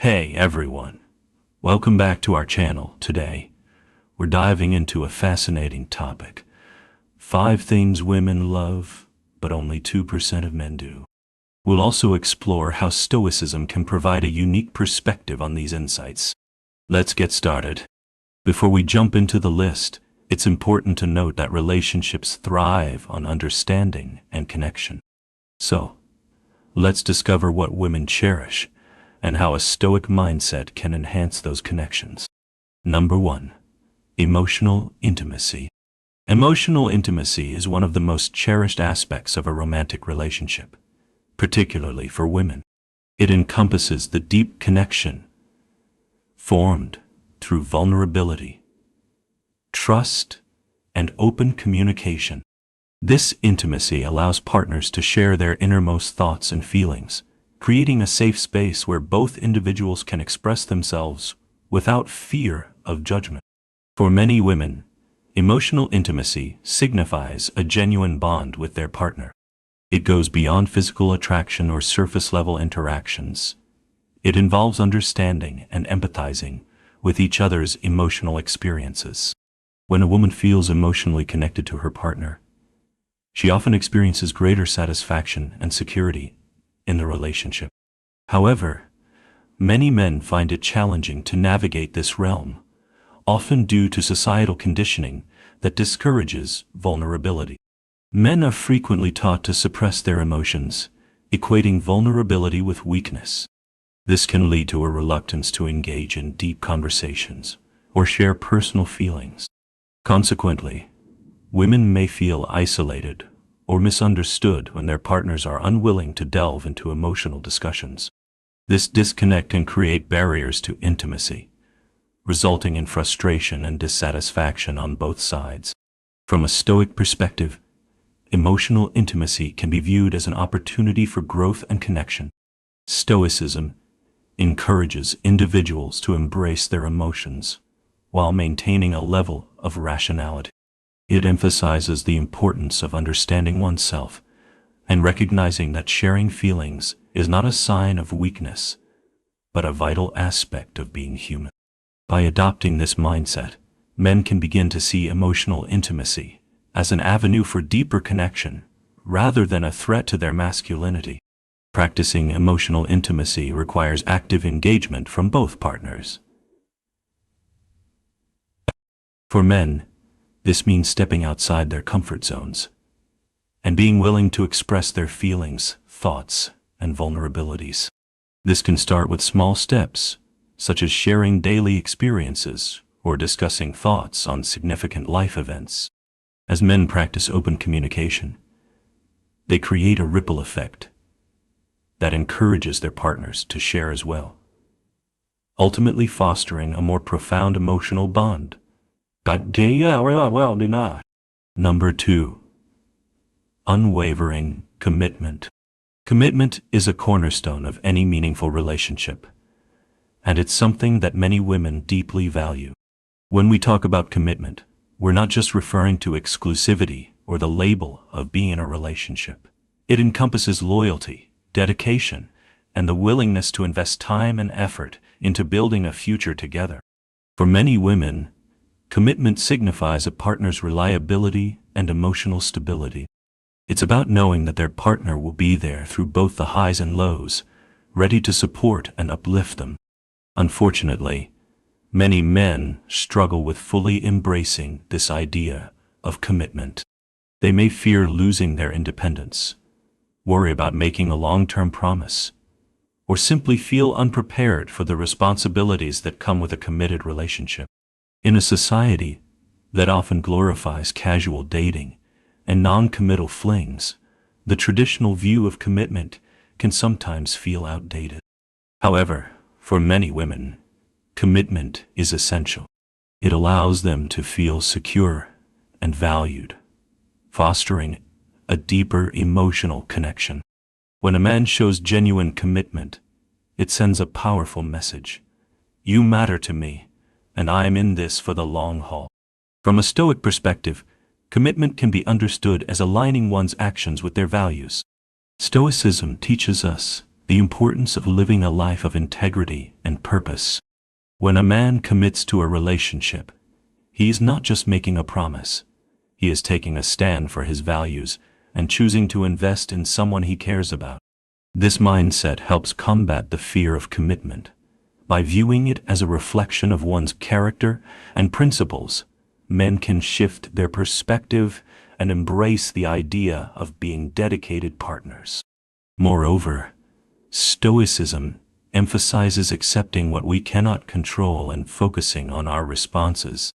Hey everyone, welcome back to our channel. Today, we're diving into a fascinating topic. 5 things women love, but only 2% of men do. We'll also explore how Stoicism can provide a unique perspective on these insights. Let's get started. Before we jump into the list, it's important to note that relationships thrive on understanding and connection. So, let's discover what women cherish and how a Stoic mindset can enhance those connections. Number 1. Emotional intimacy. Emotional intimacy is one of the most cherished aspects of a romantic relationship, particularly for women. It encompasses the deep connection formed through vulnerability, trust, and open communication. This intimacy allows partners to share their innermost thoughts and feelings, creating a safe space where both individuals can express themselves without fear of judgment. For many women, emotional intimacy signifies a genuine bond with their partner. It goes beyond physical attraction or surface-level interactions. It involves understanding and empathizing with each other's emotional experiences. When a woman feels emotionally connected to her partner, she often experiences greater satisfaction and security in the relationship. However, many men find it challenging to navigate this realm, often due to societal conditioning that discourages vulnerability. Men are frequently taught to suppress their emotions, equating vulnerability with weakness. This can lead to a reluctance to engage in deep conversations or share personal feelings. Consequently, women may feel isolated or misunderstood when their partners are unwilling to delve into emotional discussions. This disconnect can create barriers to intimacy, resulting in frustration and dissatisfaction on both sides. From a Stoic perspective, emotional intimacy can be viewed as an opportunity for growth and connection. Stoicism encourages individuals to embrace their emotions while maintaining a level of rationality. It emphasizes the importance of understanding oneself and recognizing that sharing feelings is not a sign of weakness, but a vital aspect of being human. By adopting this mindset, men can begin to see emotional intimacy as an avenue for deeper connection rather than a threat to their masculinity. Practicing emotional intimacy requires active engagement from both partners. For men, this means stepping outside their comfort zones and being willing to express their feelings, thoughts, and vulnerabilities. This can start with small steps, such as sharing daily experiences or discussing thoughts on significant life events. As men practice open communication, they create a ripple effect that encourages their partners to share as well, ultimately fostering a more profound emotional bond. Number 2. Unwavering commitment. Commitment is a cornerstone of any meaningful relationship, and it's something that many women deeply value. When we talk about commitment, we're not just referring to exclusivity or the label of being in a relationship. It encompasses loyalty, dedication, and the willingness to invest time and effort into building a future together. For many women, commitment signifies a partner's reliability and emotional stability. It's about knowing that their partner will be there through both the highs and lows, ready to support and uplift them. Unfortunately, many men struggle with fully embracing this idea of commitment. They may fear losing their independence, worry about making a long-term promise, or simply feel unprepared for the responsibilities that come with a committed relationship. In a society that often glorifies casual dating and non-committal flings, the traditional view of commitment can sometimes feel outdated. However, for many women, commitment is essential. It allows them to feel secure and valued, fostering a deeper emotional connection. When a man shows genuine commitment, it sends a powerful message. You matter to me, and I am in this for the long haul. From a Stoic perspective, commitment can be understood as aligning one's actions with their values. Stoicism teaches us the importance of living a life of integrity and purpose. When a man commits to a relationship, he is not just making a promise. He is taking a stand for his values and choosing to invest in someone he cares about. This mindset helps combat the fear of commitment. By viewing it as a reflection of one's character and principles, men can shift their perspective and embrace the idea of being dedicated partners. Moreover, Stoicism emphasizes accepting what we cannot control and focusing on our responses.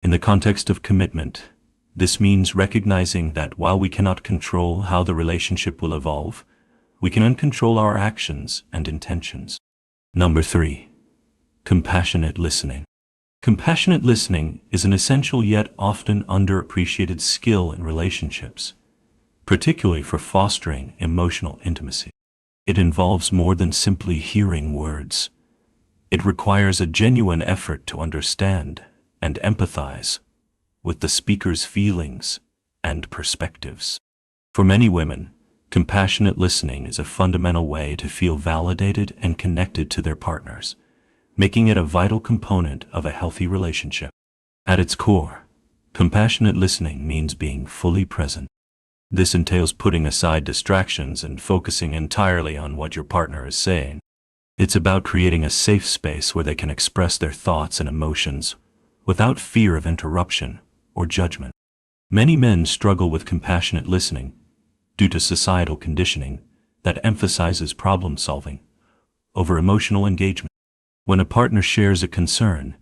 In the context of commitment, this means recognizing that while we cannot control how the relationship will evolve, we can control our actions and intentions. Number 3. Compassionate listening. Compassionate listening is an essential yet often underappreciated skill in relationships, particularly for fostering emotional intimacy. It involves more than simply hearing words. It requires a genuine effort to understand and empathize with the speaker's feelings and perspectives. For many women, compassionate listening is a fundamental way to feel validated and connected to their partners, making it a vital component of a healthy relationship. At its core, compassionate listening means being fully present. This entails putting aside distractions and focusing entirely on what your partner is saying. It's about creating a safe space where they can express their thoughts and emotions without fear of interruption or judgment. Many men struggle with compassionate listening due to societal conditioning that emphasizes problem solving over emotional engagement. When a partner shares a concern,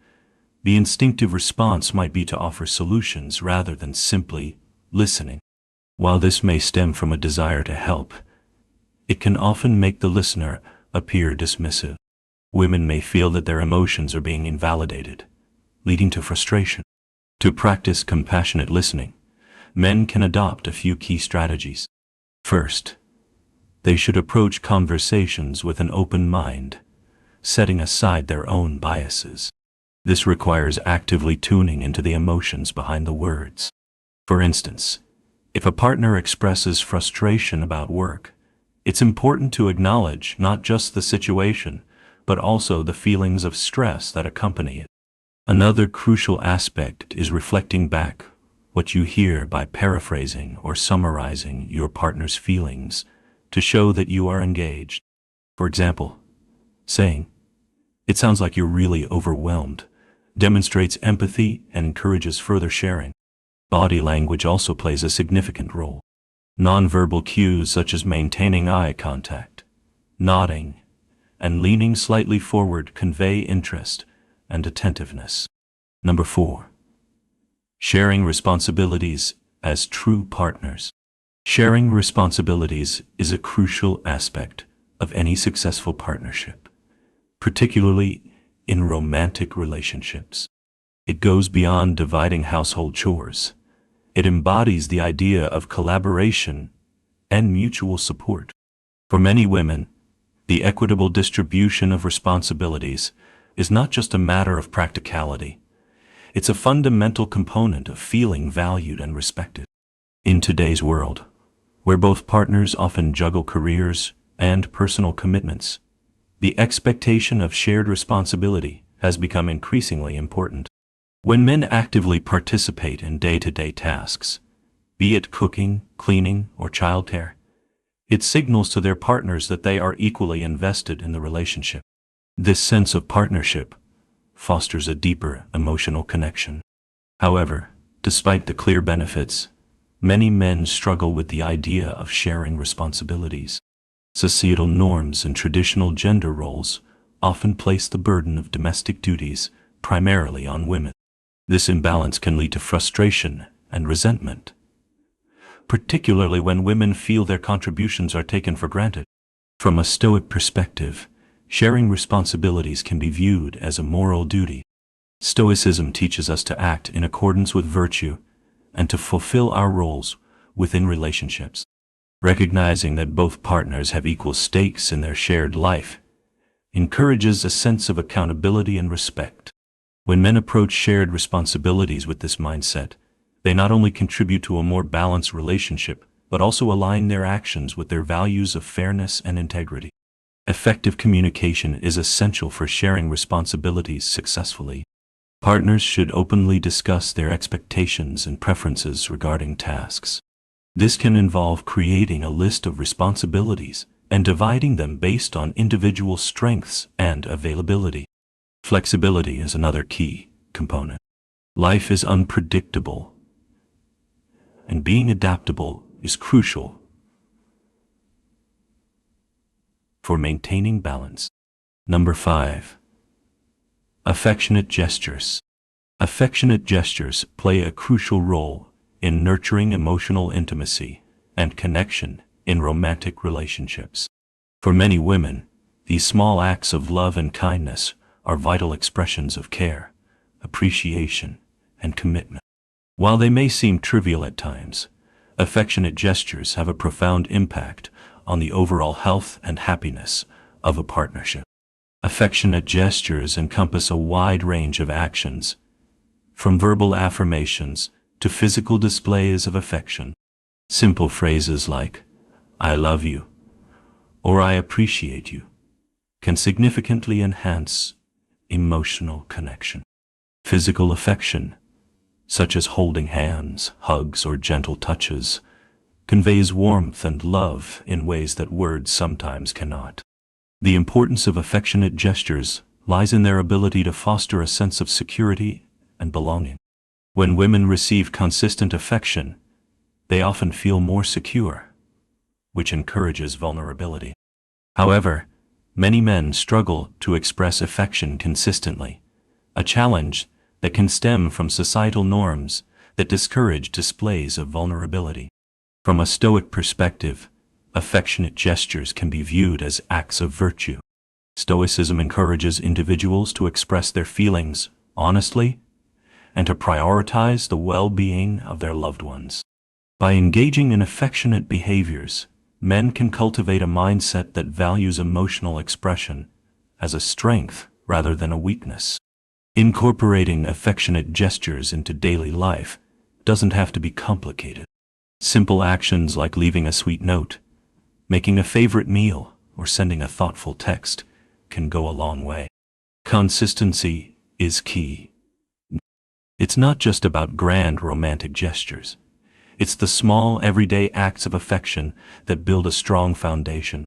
the instinctive response might be to offer solutions rather than simply listening. While this may stem from a desire to help, it can often make the listener appear dismissive. Women may feel that their emotions are being invalidated, leading to frustration. To practice compassionate listening, men can adopt a few key strategies. First, they should approach conversations with an open mind, setting aside their own biases. This requires actively tuning into the emotions behind the words. For instance, if a partner expresses frustration about work, it's important to acknowledge not just the situation, but also the feelings of stress that accompany it. Another crucial aspect is reflecting back what you hear by paraphrasing or summarizing your partner's feelings to show that you are engaged. For example, saying, "It sounds like you're really overwhelmed," demonstrates empathy and encourages further sharing. Body language also plays a significant role. Nonverbal cues such as maintaining eye contact, nodding, and leaning slightly forward convey interest and attentiveness. Number 4. Sharing responsibilities as true partners. Sharing responsibilities is a crucial aspect of any successful partnership, particularly in romantic relationships. It goes beyond dividing household chores. It embodies the idea of collaboration and mutual support. For many women, the equitable distribution of responsibilities is not just a matter of practicality. It's a fundamental component of feeling valued and respected. In today's world, where both partners often juggle careers and personal commitments, the expectation of shared responsibility has become increasingly important. When men actively participate in day-to-day tasks, be it cooking, cleaning, or childcare, it signals to their partners that they are equally invested in the relationship. This sense of partnership fosters a deeper emotional connection. However, despite the clear benefits, many men struggle with the idea of sharing responsibilities. Societal norms and traditional gender roles often place the burden of domestic duties primarily on women. This imbalance can lead to frustration and resentment, particularly when women feel their contributions are taken for granted. From a Stoic perspective, sharing responsibilities can be viewed as a moral duty. Stoicism teaches us to act in accordance with virtue and to fulfill our roles within relationships. Recognizing that both partners have equal stakes in their shared life encourages a sense of accountability and respect. When men approach shared responsibilities with this mindset, they not only contribute to a more balanced relationship, but also align their actions with their values of fairness and integrity. Effective communication is essential for sharing responsibilities successfully. Partners should openly discuss their expectations and preferences regarding tasks. This can involve creating a list of responsibilities and dividing them based on individual strengths and availability. Flexibility is another key component. Life is unpredictable, and being adaptable is crucial for maintaining balance. Number 5. Affectionate gestures. Affectionate gestures play a crucial role in nurturing emotional intimacy and connection in romantic relationships. For many women, these small acts of love and kindness are vital expressions of care, appreciation, and commitment. While they may seem trivial at times, affectionate gestures have a profound impact on the overall health and happiness of a partnership. Affectionate gestures encompass a wide range of actions, from verbal affirmations to physical displays of affection. Simple phrases like, "I love you," or "I appreciate you," can significantly enhance emotional connection. Physical affection, such as holding hands, hugs, or gentle touches, conveys warmth and love in ways that words sometimes cannot. The importance of affectionate gestures lies in their ability to foster a sense of security and belonging. When women receive consistent affection, they often feel more secure, which encourages vulnerability. However, many men struggle to express affection consistently, a challenge that can stem from societal norms that discourage displays of vulnerability. From a Stoic perspective, affectionate gestures can be viewed as acts of virtue. Stoicism encourages individuals to express their feelings honestly and to prioritize the well-being of their loved ones. By engaging in affectionate behaviors, men can cultivate a mindset that values emotional expression as a strength rather than a weakness. Incorporating affectionate gestures into daily life doesn't have to be complicated. Simple actions like leaving a sweet note, making a favorite meal, or sending a thoughtful text can go a long way. Consistency is key. It's not just about grand romantic gestures. It's the small, everyday acts of affection that build a strong foundation.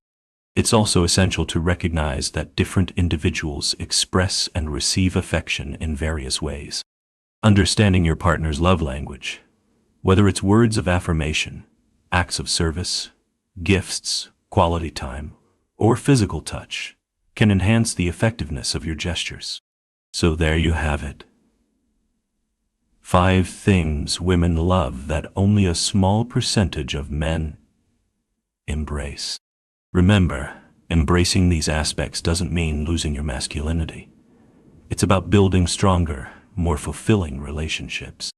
It's also essential to recognize that different individuals express and receive affection in various ways. Understanding your partner's love language, whether it's words of affirmation, acts of service, gifts, quality time, or physical touch, can enhance the effectiveness of your gestures. So there you have it. 5 things women love that only a small percentage of men embrace. Remember, embracing these aspects doesn't mean losing your masculinity. It's about building stronger, more fulfilling relationships.